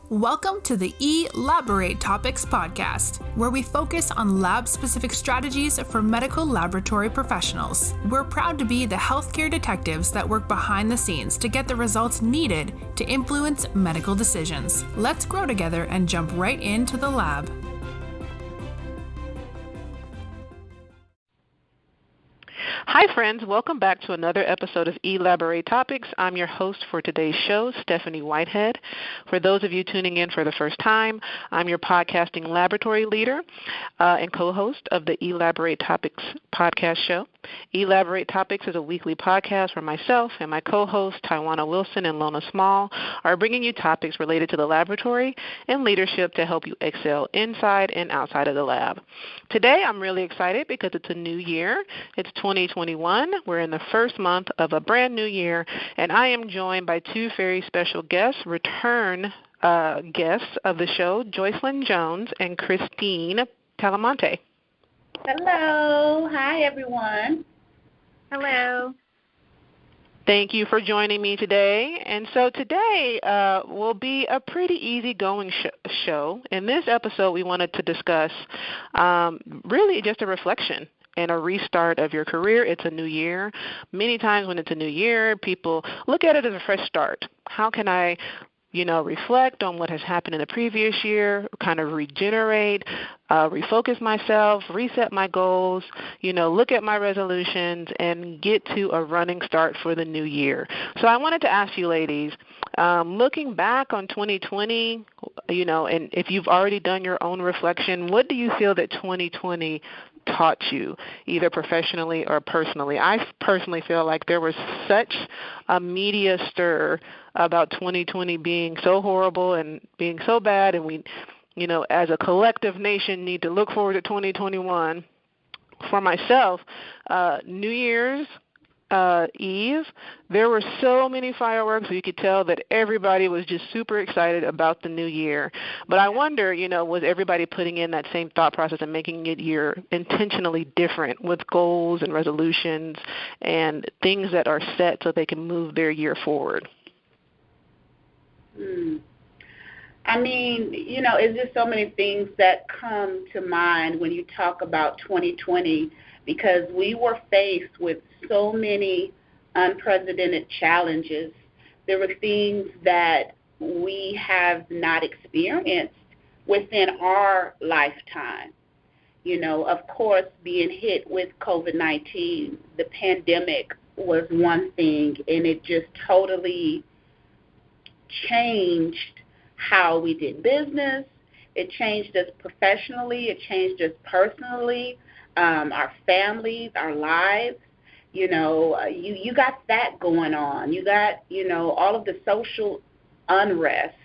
Welcome to the Elaborate Topics podcast, where we focus on lab-specific strategies for medical laboratory professionals. We're proud to be the healthcare detectives that work behind the scenes to get the results needed to influence medical decisions. Let's grow together and jump right into the lab. Hi, friends. Welcome back to another episode of Elaborate Topics. I'm your host for today's show, Stephanie Whitehead. For those of you tuning in for the first time, I'm your podcasting laboratory leader and co-host of the Elaborate Topics podcast show. Elaborate Topics is a weekly podcast where myself and my co-hosts, Tawana Wilson and Lona Small, are bringing you topics related to the laboratory and leadership to help you excel inside and outside of the lab. Today, I'm really excited because it's a new year. It's 2021. We're in the first month of a brand new year, and I am joined by two very special guests, return guests of the show, Joycelyn Jones and Kristine Talamanteis. Hello. Hi, everyone. Hello. Thank you for joining me today. And so today will be a pretty easygoing show. In this episode, we wanted to discuss really just a reflection and a restart of your career. It's a new year. Many times when it's a new year, people look at it as a fresh start. How can I reflect on what has happened in the previous year, kind of regenerate, refocus myself, reset my goals, look at my resolutions, and get to a running start for the new year. So I wanted to ask you ladies, looking back on 2020, and if you've already done your own reflection, what do you feel that 2020 taught you, either professionally or personally? I personally feel like there was such a media stir about 2020 being so horrible and being so bad, and we, as a collective nation, need to look forward to 2021. For myself, New Year's Eve, there were so many fireworks, you could tell that everybody was just super excited about the new year. But I wonder, was everybody putting in that same thought process and making it year intentionally different with goals and resolutions and things that are set so they can move their year forward? I mean, it's just so many things that come to mind when you talk about 2020, because we were faced with so many unprecedented challenges. There were things that we have not experienced within our lifetime. Of course, being hit with COVID-19, the pandemic was one thing, and it just totally changed how we did business. It changed us professionally. It changed us personally, our families, our lives. You got that going on. You got, all of the social unrest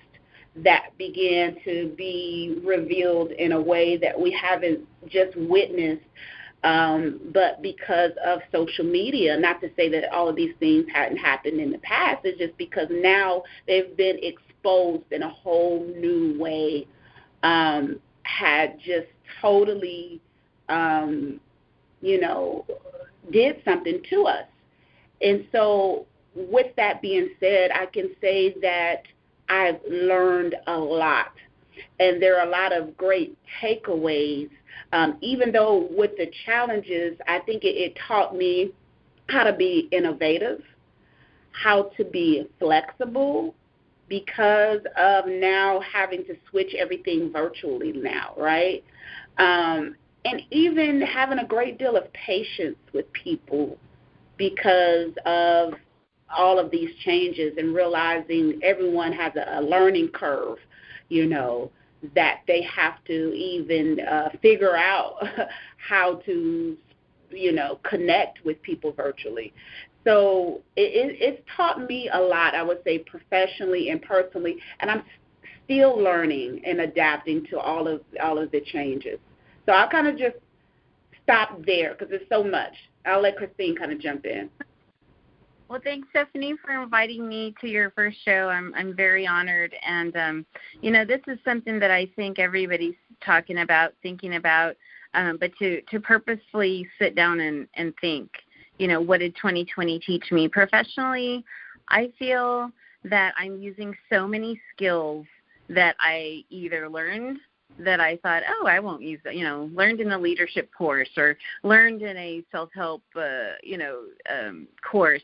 that began to be revealed in a way that we haven't just witnessed, but because of social media. Not to say that all of these things hadn't happened in the past. It's just because now they've been exposed in a whole new way, had just totally, did something to us. And so with that being said, I can say that I've learned a lot. And there are a lot of great takeaways. Even though with the challenges, I think it taught me how to be innovative, how to be flexible, because of now having to switch everything virtually now, right? And even having a great deal of patience with people because of all of these changes, and realizing everyone has a learning curve, that they have to even figure out how to, connect with people virtually. So it's taught me a lot, I would say, professionally and personally, and I'm still learning and adapting to all of the changes. So I'll kind of just stop there because there's so much. I'll let Kristine kind of jump in. Well, thanks, Stephanie, for inviting me to your first show. I'm very honored. And, this is something that I think everybody's talking about, thinking about, but to purposefully sit down and think, what did 2020 teach me? Professionally, I feel that I'm using so many skills that I either learned that I thought, oh, I won't use that, learned in a leadership course or learned in a self-help, course,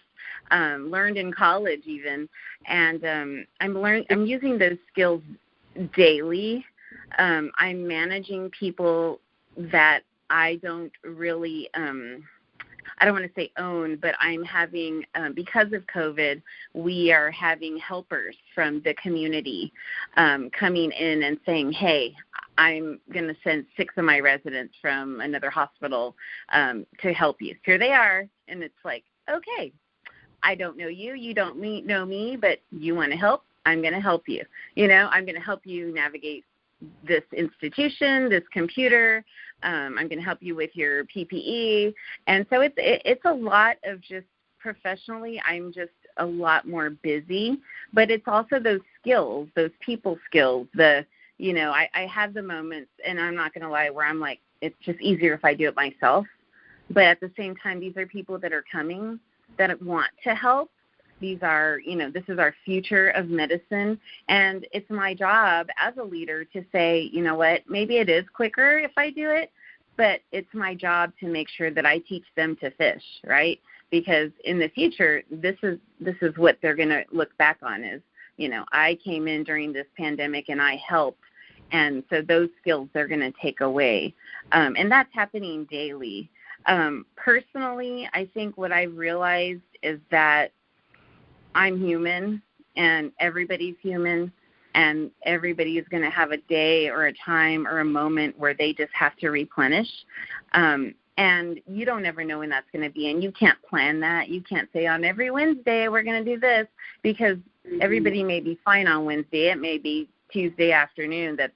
learned in college even. And I'm using those skills daily. I'm managing people that I don't really, I don't want to say own, but I'm having, because of COVID, we are having helpers from the community coming in and saying, hey, I'm going to send 6 of my residents from another hospital to help you. Here they are. And it's like, okay, I don't know you. You don't know me, but you want to help? I'm going to help you. I'm going to help you navigate this institution, this computer. I'm going to help you with your PPE. And so it's a lot of just professionally, I'm just a lot more busy, but it's also those skills, those people skills, I have the moments, and I'm not going to lie, where I'm like, it's just easier if I do it myself. But at the same time, these are people that are coming that want to help. These are, this is our future of medicine. And it's my job as a leader to say, you know what, maybe it is quicker if I do it, but it's my job to make sure that I teach them to fish, right? Because in the future, this is what they're going to look back on is, I came in during this pandemic and I helped. And so those skills they're going to take away. And that's happening daily. Personally, I think what I've realized is that I'm human and everybody's human, and everybody is going to have a day or a time or a moment where they just have to replenish. And you don't ever know when that's going to be, and you can't plan that. You can't say on every Wednesday we're going to do this, because everybody may be fine on Wednesday. It may be Tuesday afternoon that,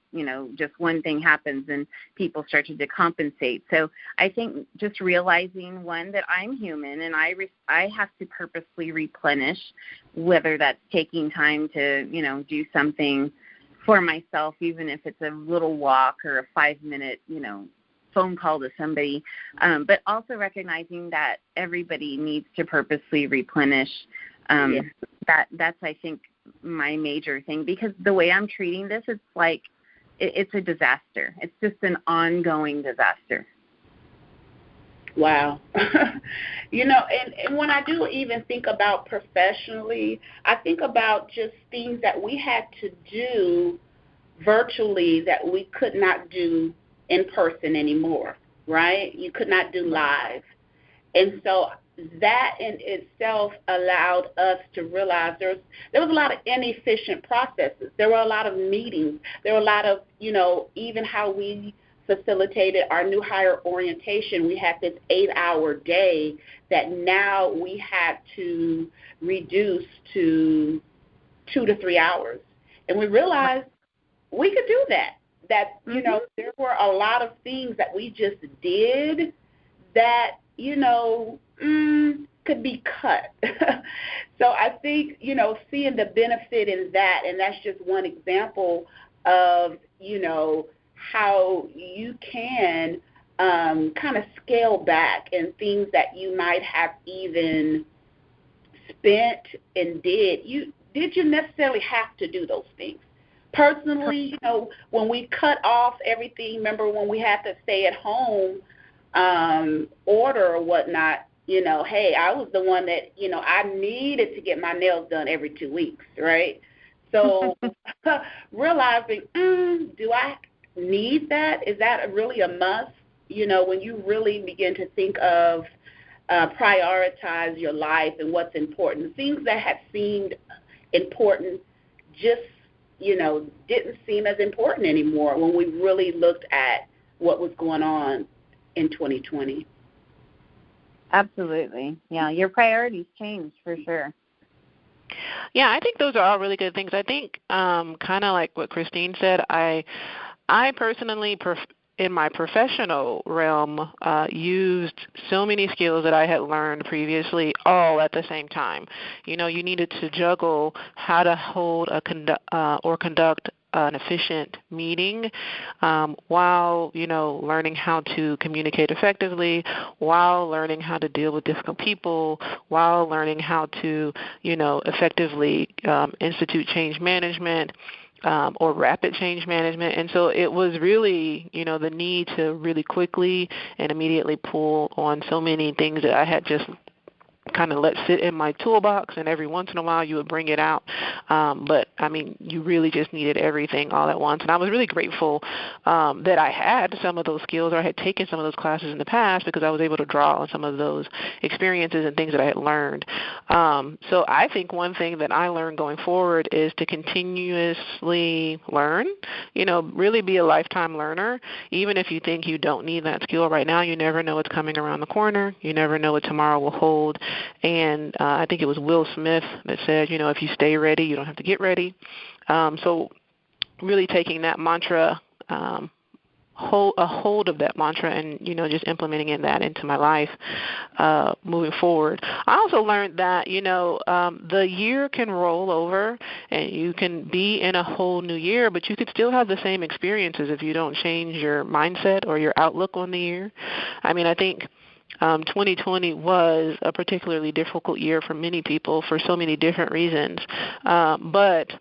just one thing happens and people start to decompensate. So I think just realizing, one, that I'm human and I have to purposely replenish, whether that's taking time to, do something for myself, even if it's a little walk or a 5-minute, phone call to somebody, but also recognizing that everybody needs to purposely replenish. That's, I think, my major thing, because the way I'm treating this, it's like it's a disaster. It's just an ongoing disaster. Wow. And when I do even think about professionally, I think about just things that we had to do virtually that we could not do in person anymore, right? You could not do live. And so that in itself allowed us to realize there was a lot of inefficient processes. There were a lot of meetings. There were a lot of, even how we facilitated our new hire orientation. We had this 8-hour day that now we had to reduce to 2 to 3 hours. And we realized we could do that. There were a lot of things that we just did that, could be cut. So I think, seeing the benefit in that, and that's just one example of, how you can kind of scale back and things that you might have even spent and did you necessarily have to do those things. Personally, when we cut off everything, remember when we had to stay at home, order or whatnot, hey, I was the one that, I needed to get my nails done every 2 weeks, right? So realizing, do I need that? Is that really a must? When you really begin to think of prioritize your life and what's important, things that had seemed important just, didn't seem as important anymore when we really looked at what was going on in 2020. Absolutely. Yeah, your priorities change for sure. Yeah, I think those are all really good things. I think kind of like what Kristine said, I personally, in my professional realm, used so many skills that I had learned previously all at the same time. You needed to juggle how to hold or conduct an efficient meeting while, learning how to communicate effectively, while learning how to deal with difficult people, while learning how to, effectively institute change management. or rapid change management. And so it was really, the need to really quickly and immediately pull on so many things that I had just kind of let sit in my toolbox, and every once in a while you would bring it out. But, you really just needed everything all at once. And I was really grateful that I had some of those skills, or I had taken some of those classes in the past, because I was able to draw on some of those experiences and things that I had learned. So I think one thing that I learned going forward is to continuously learn, really be a lifetime learner. Even if you think you don't need that skill right now, you never know what's coming around the corner. You never know what tomorrow will hold. And I think it was Will Smith that said, if you stay ready, you don't have to get ready. So really taking that mantra, hold of that mantra, and, just implementing that into my life moving forward. I also learned that, the year can roll over and you can be in a whole new year, but you could still have the same experiences if you don't change your mindset or your outlook on the year. I think 2020 was a particularly difficult year for many people for so many different reasons. But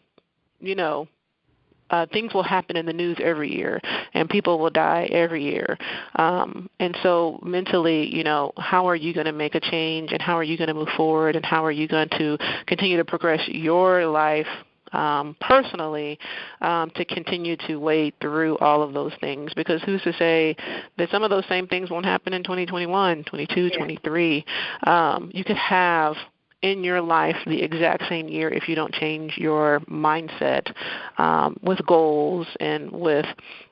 things will happen in the news every year, and people will die every year. And so mentally, how are you going to make a change, and how are you going to move forward, and how are you going to continue to progress your life personally to continue to wade through all of those things? Because who's to say that some of those same things won't happen in 2021, 22, 23. You could have in your life the exact same year if you don't change your mindset with goals and with,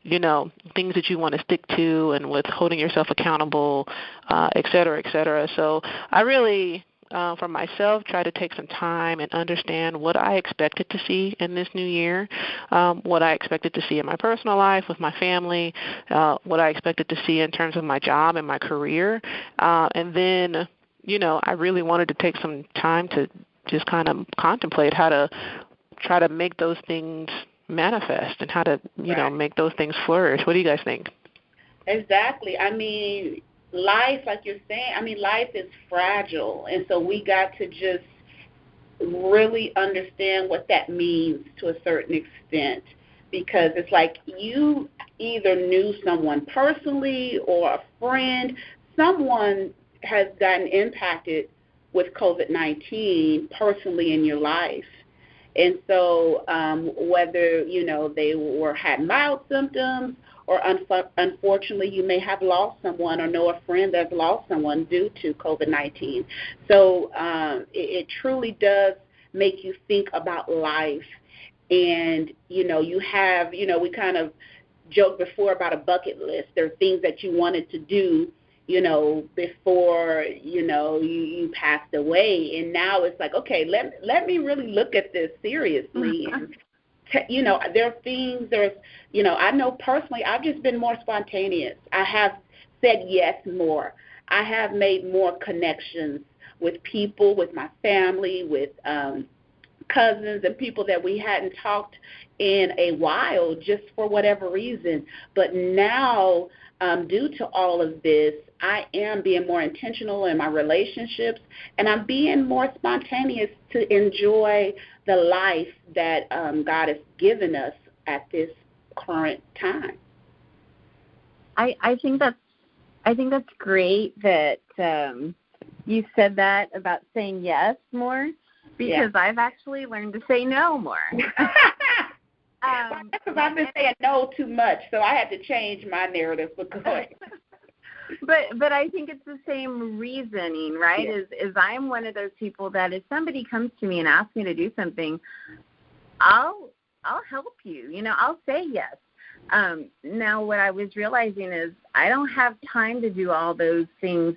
things that you want to stick to, and with holding yourself accountable, et cetera, et cetera. So I really, for myself, try to take some time and understand what I expected to see in this new year, what I expected to see in my personal life with my family, what I expected to see in terms of my job and my career. And then, I really wanted to take some time to just kind of contemplate how to try to make those things manifest and how to, make those things flourish. What do you guys think? Exactly. Life, like you're saying, life is fragile, and so we got to just really understand what that means to a certain extent, because it's like you either knew someone personally or a friend, someone has gotten impacted with COVID-19 personally in your life. And so whether, they had mild symptoms, or unfortunately you may have lost someone or know a friend that's lost someone due to COVID-19. So it truly does make you think about life. And, you have, we kind of joked before about a bucket list. There are things that you wanted to do, before, you passed away. And now it's like, okay, let me really look at this seriously. And there are things, I know personally I've just been more spontaneous. I have said yes more. I have made more connections with people, with my family, with cousins and people that we hadn't talked in a while just for whatever reason. But now, due to all of this, I am being more intentional in my relationships, and I'm being more spontaneous to enjoy the life that God has given us at this current time. I think that's great that you said that about saying yes more, because I've actually learned to say no more. Because I've been saying no too much, so I had to change my narrative for good. But I think it's the same reasoning, right? Is I'm one of those people that if somebody comes to me and asks me to do something, I'll help you. I'll say yes. Now what I was realizing is I don't have time to do all those things.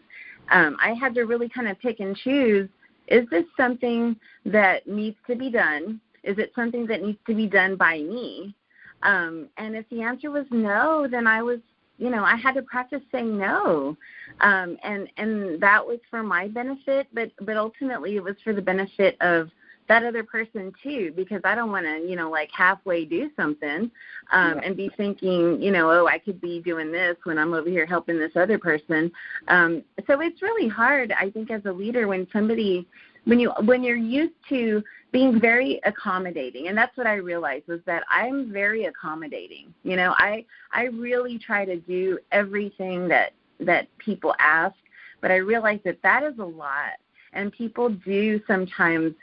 I had to really kind of pick and choose. Is this something that needs to be done? Is it something that needs to be done by me? And if the answer was no, then I was, I had to practice saying no. And that was for my benefit, but ultimately it was for the benefit of that other person too, because I don't want to, like halfway do something and be thinking, I could be doing this when I'm over here helping this other person. So it's really hard, I think, as a leader when somebody when you're used to being very accommodating, and that's what I realized was that I'm very accommodating. You know, I really try to do everything that people ask, but I realize that is a lot, and people do sometimes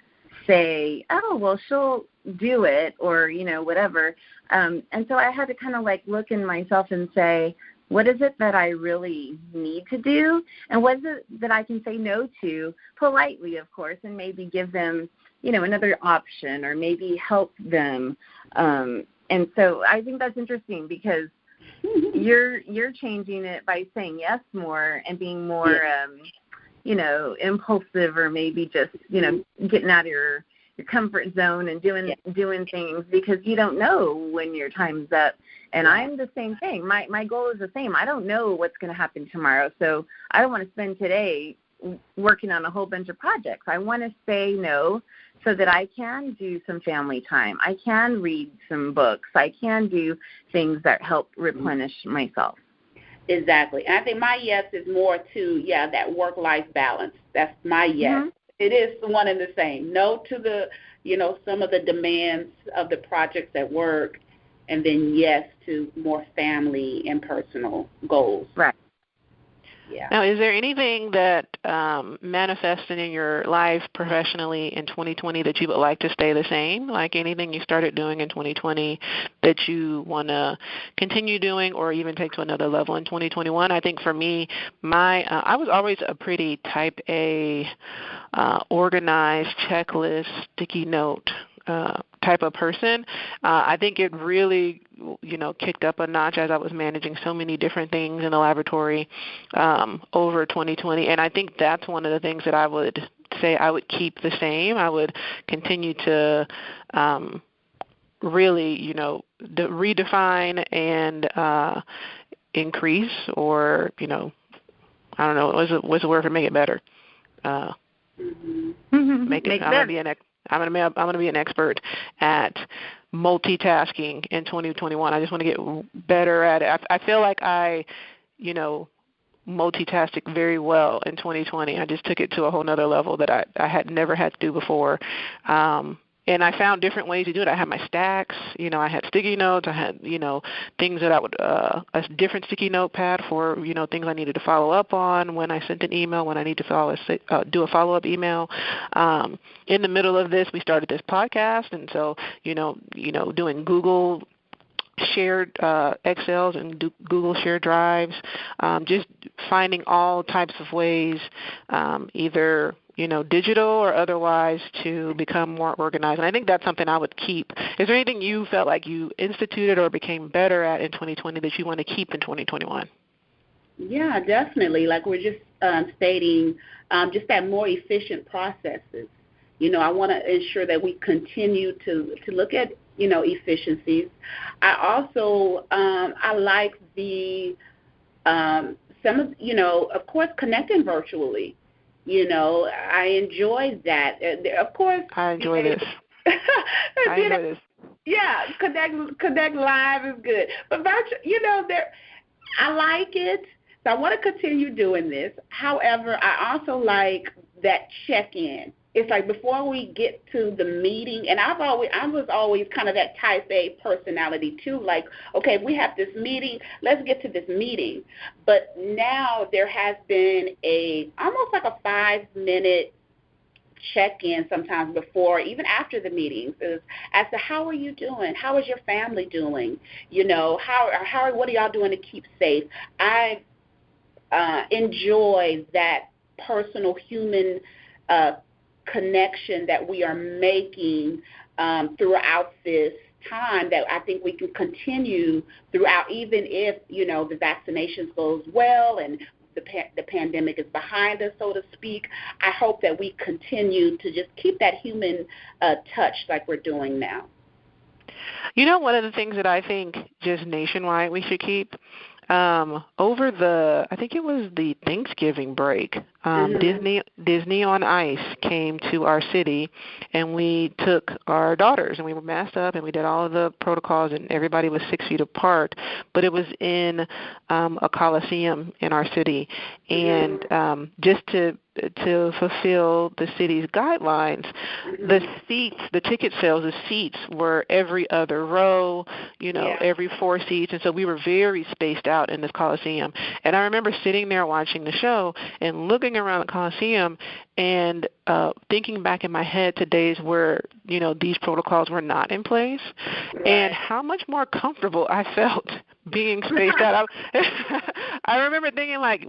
say, oh, well, she'll do it, or, you know, whatever. And so I had to kind of like look in myself and say, what is it that I really need to do? And what is it that I can say no to, politely, of course, and maybe give them, you know, another option, or maybe help them. And so I think that's interesting, because you're changing it by saying yes more and being more, you know, impulsive, or maybe just, you know, getting out of your comfort zone and doing things because you don't know when your time's up. And I'm the same thing. My goal is the same. I don't know what's going to happen tomorrow, so I don't want to spend today working on a whole bunch of projects. I want to say no so that I can do some family time. I can read some books. I can do things that help replenish myself. Exactly. And I think my yes is more to, that work-life balance. That's my yes. Mm-hmm. It is one and the same. No to the, you know, some of the demands of the projects at work, and then yes to more family and personal goals. Right. Yeah. Now, is there anything that manifested in your life professionally in 2020 that you would like to stay the same? Like anything you started doing in 2020 that you want to continue doing or even take to another level in 2021? I think for me, I was always a pretty type A, organized, checklist, sticky note type of person. I think it really, you know, kicked up a notch as I was managing so many different things in the laboratory over 2020. And I think that's one of the things that I would say I would keep the same. I would continue to really, you know, redefine and increase, or, you know, I don't know, what's the word for make it better? Make it. I'm going to be an expert at multitasking in 2021. I just want to get better at it. I feel like I, you know, multitasked very well in 2020. I just took it to a whole nother level that I had never had to do before. And I found different ways to do it. I had my stacks, you know, I had sticky notes. I had, you know, things that I would, a different sticky notepad for, you know, things I needed to follow up on when I sent an email, when I need to do a follow-up email. In the middle of this, we started this podcast. And so, you know, doing Google shared Excels and Google shared drives, just finding all types of ways, either, you know, digital or otherwise, to become more organized. And I think that's something I would keep. Is there anything you felt like you instituted or became better at in 2020 that you want to keep in 2021? Yeah, definitely. Like we're just stating, just that more efficient processes. You know, I want to ensure that we continue to look at, you know, efficiencies. I also, I like the, some of, you know, of course, connecting virtually. You know, I enjoyed that. Of course. I enjoy this. I enjoy this. Yeah, connect live is good. But virtual, you know, I like it. So I want to continue doing this. However, I also like that check-in. It's like before we get to the meeting, and I was always kind of that type A personality too, like, okay, we have this meeting, let's get to this meeting. But now there has been almost like a 5-minute check-in sometimes before, even after the meetings, as to how are you doing? How is your family doing? You know, what are y'all doing to keep safe? I enjoy that personal human connection that we are making throughout this time, that I think we can continue throughout, even if, you know, the vaccinations goes well and the pandemic is behind us, so to speak. I hope that we continue to just keep that human touch like we're doing now. You know, one of the things that I think just nationwide we should keep, over I think it was the Thanksgiving break, Disney on Ice came to our city, and we took our daughters, and we were masked up, and we did all of the protocols, and everybody was 6 feet apart. But it was in a coliseum in our city, and just to fulfill the city's guidelines, the ticket sales, the seats were every other row, every 4 seats, and so we were very spaced out in this coliseum. And I remember sitting there watching the show and looking around the coliseum and thinking back in my head to days where, these protocols were not in place, and how much more comfortable I felt being spaced out. I remember thinking, like,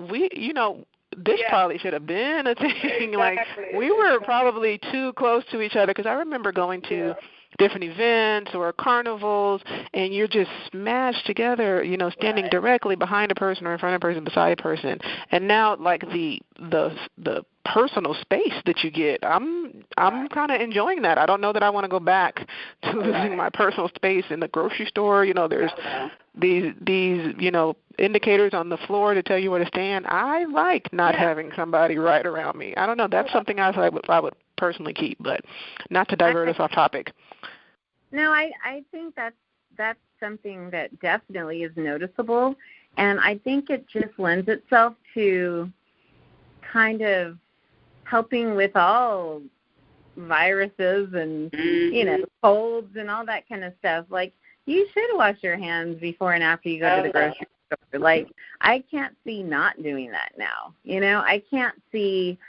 this probably should have been a thing. Exactly. Like, we were probably too close to each other, because I remember going to different events or carnivals, and you're just smashed together, standing directly behind a person or in front of a person, beside a person. And now, like, the personal space that you get, I'm kind of enjoying that. I don't know that I want to go back to losing my personal space in the grocery store. There's these indicators on the floor to tell you where to stand. I like not having somebody right around me. I don't know. That's something I would personally keep, but not to divert us off topic. No, I think that's something that definitely is noticeable, and I think it just lends itself to kind of helping with all viruses and, colds and all that kind of stuff. Like, you should wash your hands before and after you go to the grocery store. Like, I can't see not doing that now. I can't see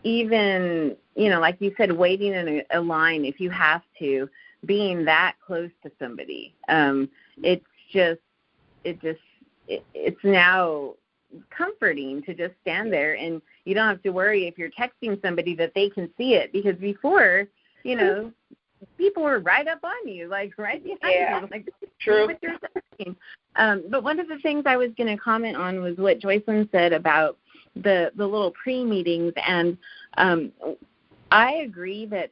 even, like you said, waiting in a line if you have to, being that close to somebody. It's now comforting to just stand there, and you don't have to worry if you're texting somebody that they can see it, because before, people were right up on you, like right behind you. Like, true. What you're saying. But one of the things I was going to comment on was what Joycelyn said about the little pre-meetings, and I agree that,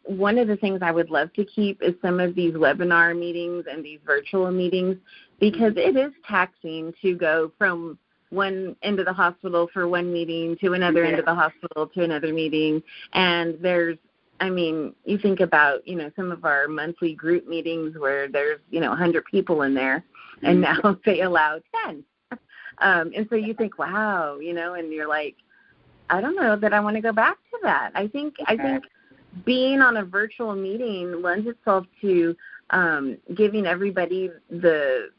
one of the things I would love to keep is some of these webinar meetings and these virtual meetings, because it is taxing to go from one end of the hospital for one meeting to another end of the hospital to another meeting. And there's, you think about, some of our monthly group meetings where there's, 100 people in there, and now they allow 10. And so you think, wow, and you're like, I don't know that I want to go back to that. I think being on a virtual meeting lends itself to giving everybody the,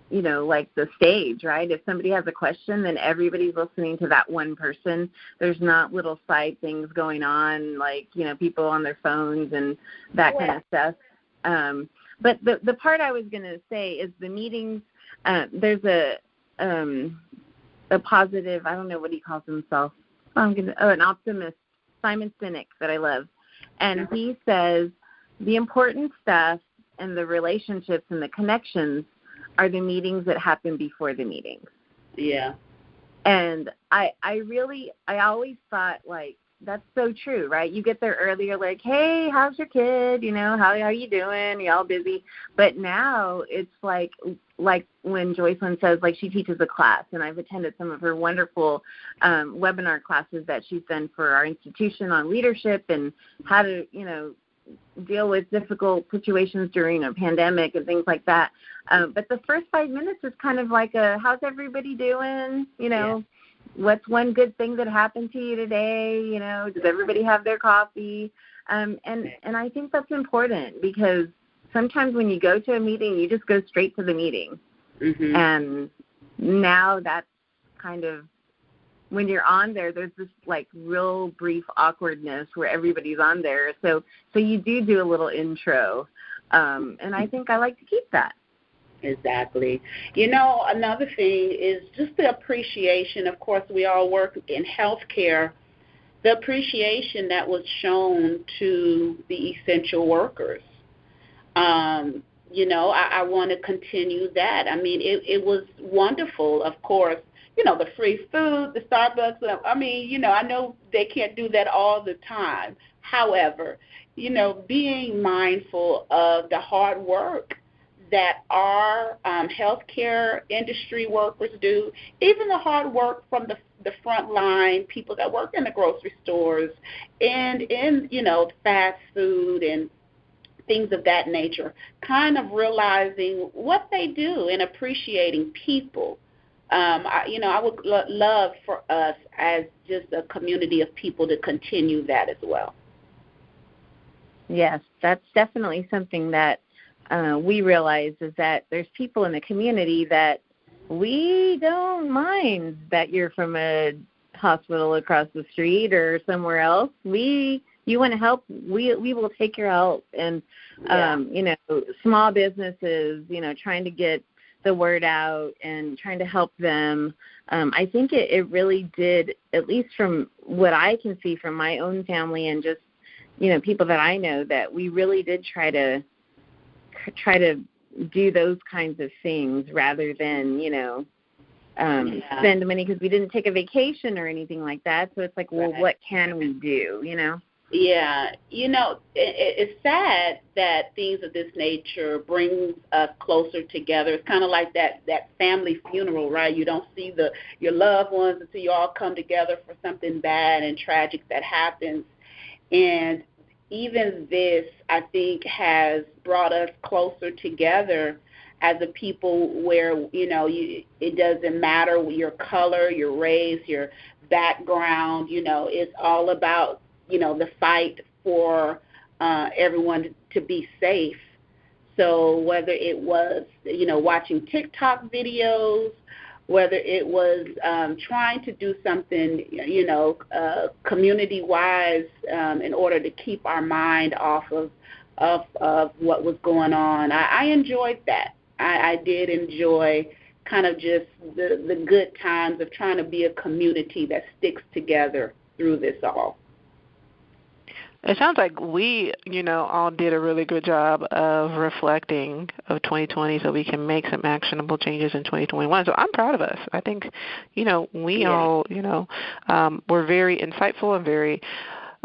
the stage, right? If somebody has a question, then everybody's listening to that one person. There's not little side things going on, like, people on their phones and that kind of stuff. But the part I was going to say is the meetings, there's a positive, I don't know what he calls himself, an optimist, Simon Sinek, that I love. And he says the important stuff and the relationships and the connections are the meetings that happen before the meetings. Yeah. And I always thought, like, that's so true, right? You get there early, you're like, hey, how's your kid? How are you doing? You all busy? But now it's like when Joycelyn says, like, she teaches a class, and I've attended some of her wonderful webinar classes that she's done for our institution on leadership and how to, deal with difficult situations during a pandemic and things like that. But the first 5 minutes is kind of like how's everybody doing? What's one good thing that happened to you today? Does everybody have their coffee? And I think that's important, because sometimes when you go to a meeting, you just go straight to the meeting. Mm-hmm. And now that's kind of, when you're on there, there's this, like, real brief awkwardness where everybody's on there. So you do a little intro. And I think I like to keep that. Exactly. Another thing is just the appreciation. Of course, we all work in healthcare. The appreciation that was shown to the essential workers. I want to continue that. It was wonderful, of course. The free food, the Starbucks. I know they can't do that all the time. However, being mindful of the hard work that our healthcare industry workers do, even the hard work from the front line, people that work in the grocery stores and in, fast food and things of that nature, kind of realizing what they do and appreciating people. I would love for us as just a community of people to continue that as well. Yes, that's definitely something that we realize, is that there's people in the community that we don't mind that you're from a hospital across the street or somewhere else. You want to help, we will take your help. And, small businesses, trying to get the word out and trying to help them. I think it really did, at least from what I can see from my own family and just, people that I know, that we really did try to do those kinds of things rather than, spend money, because we didn't take a vacation or anything like that. So it's like, well, what can we do, Yeah, it's sad that things of this nature brings us closer together. It's kind of like that family funeral, right? You don't see your loved ones until you all come together for something bad and tragic that happens. And even this, I think, has brought us closer together as a people where, it doesn't matter your color, your race, your background, it's all about the fight for everyone to be safe. So whether it was, watching TikTok videos, whether it was trying to do something, community-wise in order to keep our mind off of what was going on, I enjoyed that. I did enjoy kind of just the good times of trying to be a community that sticks together through this all. It sounds like we, all did a really good job of reflecting of 2020 so we can make some actionable changes in 2021. So I'm proud of us. I think, we all, were very insightful and very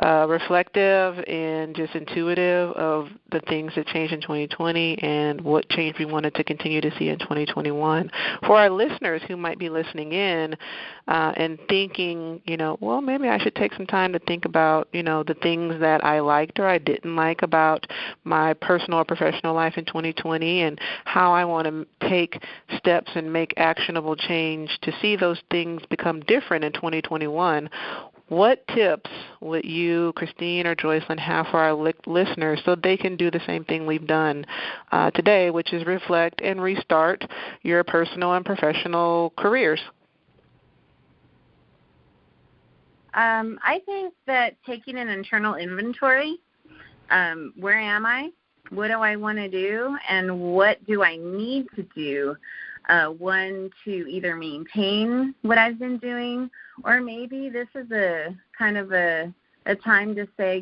reflective and just intuitive of the things that changed in 2020 and what change we wanted to continue to see in 2021. For our listeners who might be listening in and thinking, well, maybe I should take some time to think about, the things that I liked or I didn't like about my personal or professional life in 2020 and how I want to take steps and make actionable change to see those things become different in 2021. What tips would you, Kristine or Joycelyn, have for our listeners so they can do the same thing we've done today, which is reflect and restart your personal and professional careers? I think that taking an internal inventory, where am I? What do I want to do? And what do I need to do? One, to either maintain what I've been doing, or maybe this is a kind of a time to say,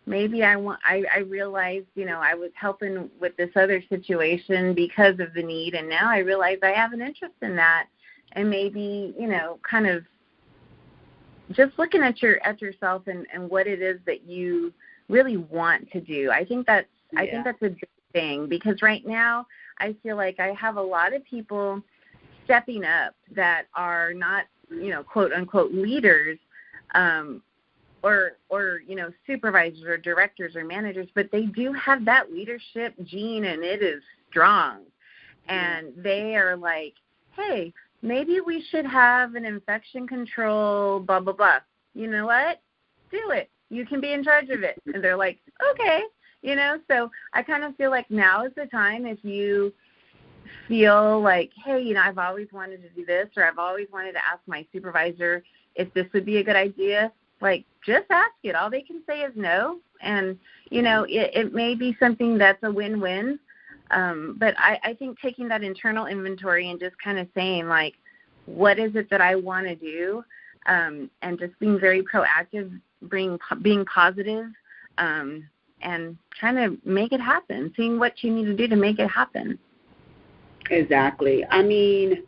maybe I realized, I was helping with this other situation because of the need, and now I realize I have an interest in that, and maybe, kind of just looking at yourself and what it is that you really want to do. I think that's a big thing, because right now I feel like I have a lot of people stepping up that are not, quote unquote leaders, or supervisors or directors or managers, but they do have that leadership gene, and it is strong. And they are like, hey, maybe we should have an infection control, blah, blah, blah. You know what? Do it. You can be in charge of it. And they're like, okay. So I kind of feel like now is the time, if you feel like, hey, I've always wanted to do this, or I've always wanted to ask my supervisor if this would be a good idea, like, just ask it. All they can say is no. And, it may be something that's a win-win. But I think taking that internal inventory and just kind of saying, like, what is it that I want to do, and just being very proactive, being positive, and trying to make it happen, seeing what you need to do to make it happen. Exactly. I mean,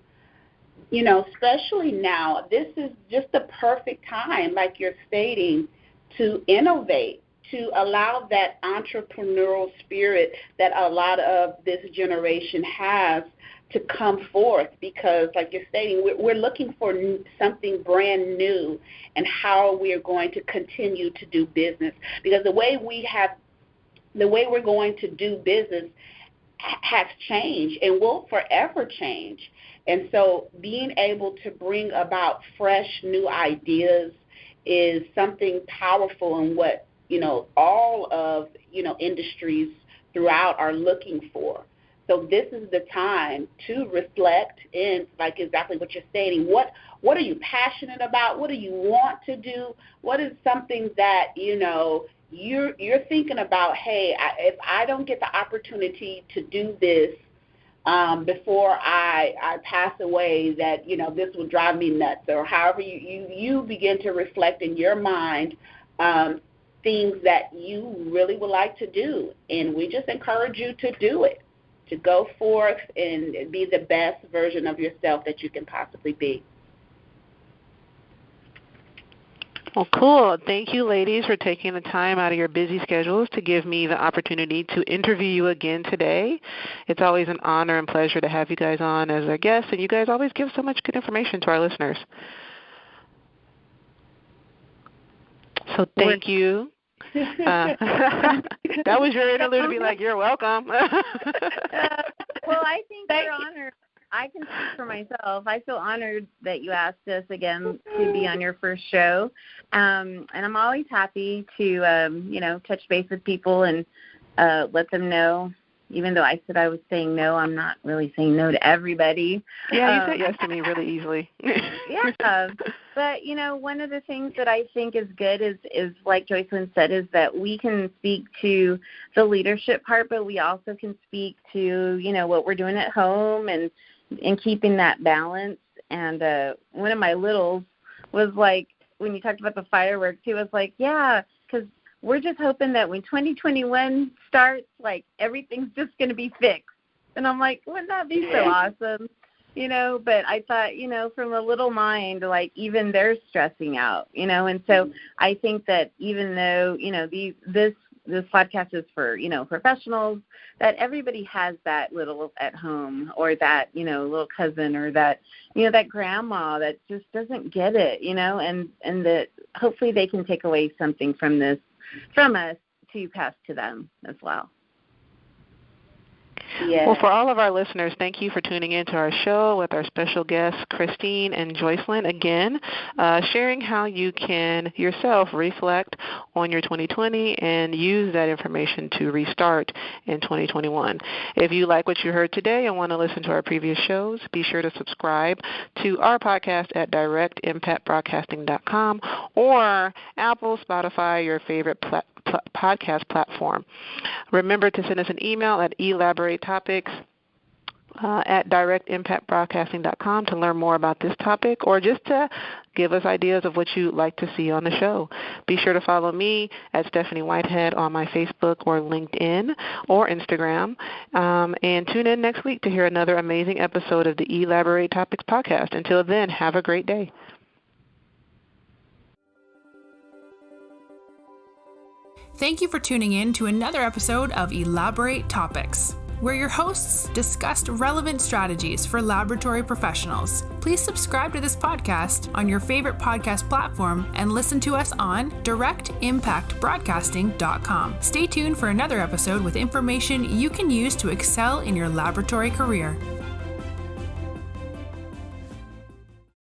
especially now, this is just the perfect time, like you're stating, to innovate to allow that entrepreneurial spirit that a lot of this generation has to come forth, because like you're stating, we're looking for something brand new and how we are going to continue to do business, because the way we're going to do business has changed and will forever change. And so being able to bring about fresh new ideas is something powerful, and what all of industries throughout are looking for. So this is the time to reflect in, like exactly what you're stating. What are you passionate about? What do you want to do? What is something that you're thinking about? Hey, if I don't get the opportunity to do this before I pass away, that this will drive me nuts. Or however you begin to reflect in your mind things that you really would like to do, and we just encourage you to do it, to go forth and be the best version of yourself that you can possibly be. Well, cool. Thank you, ladies, for taking the time out of your busy schedules to give me the opportunity to interview you again today. It's always an honor and pleasure to have you guys on as our guests, and you guys always give so much good information to our listeners. So thank you. That was your interlude to be like, you're welcome. Well, I think you're honored. I can speak for myself. I feel honored that you asked us again to be on your first show. And I'm always happy to, touch base with people and let them know. Even though I said I was saying no, I'm not really saying no to everybody. Yeah, you said yes to me really easily. Yeah. But, one of the things that I think is good is like Joycelyn said, is that we can speak to the leadership part, but we also can speak to, what we're doing at home and keeping that balance. And one of my littles was like, when you talked about the fireworks, he was like, yeah, because we're just hoping that when 2021 starts, like, everything's just going to be fixed. And I'm like, wouldn't that be so awesome? But I thought, from a little mind, like, even they're stressing out, And so I think that even though, this podcast is for, professionals, that everybody has that little at home, or that, little cousin, or that, that grandma that just doesn't get it, and that hopefully they can take away something from this, from us, to pass to them as well. Yes. Well, for all of our listeners, thank you for tuning in to our show with our special guests, Kristine and Joycelyn, again, sharing how you can yourself reflect on your 2020 and use that information to restart in 2021. If you like what you heard today and want to listen to our previous shows, be sure to subscribe to our podcast at directimpactbroadcasting.com or Apple, Spotify, your favorite podcast platform. Remember to send us an email at elaboratetopics at directimpactbroadcasting.com to learn more about this topic, or just to give us ideas of what you'd like to see on the show. Be sure to follow me at Stephanie Whitehead on my Facebook or LinkedIn or Instagram, and tune in next week to hear another amazing episode of the Elaborate Topics podcast. Until then, have a great day. Thank you for tuning in to another episode of Elaborate Topics, where your hosts discussed relevant strategies for laboratory professionals. Please subscribe to this podcast on your favorite podcast platform and listen to us on directimpactbroadcasting.com. Stay tuned for another episode with information you can use to excel in your laboratory career.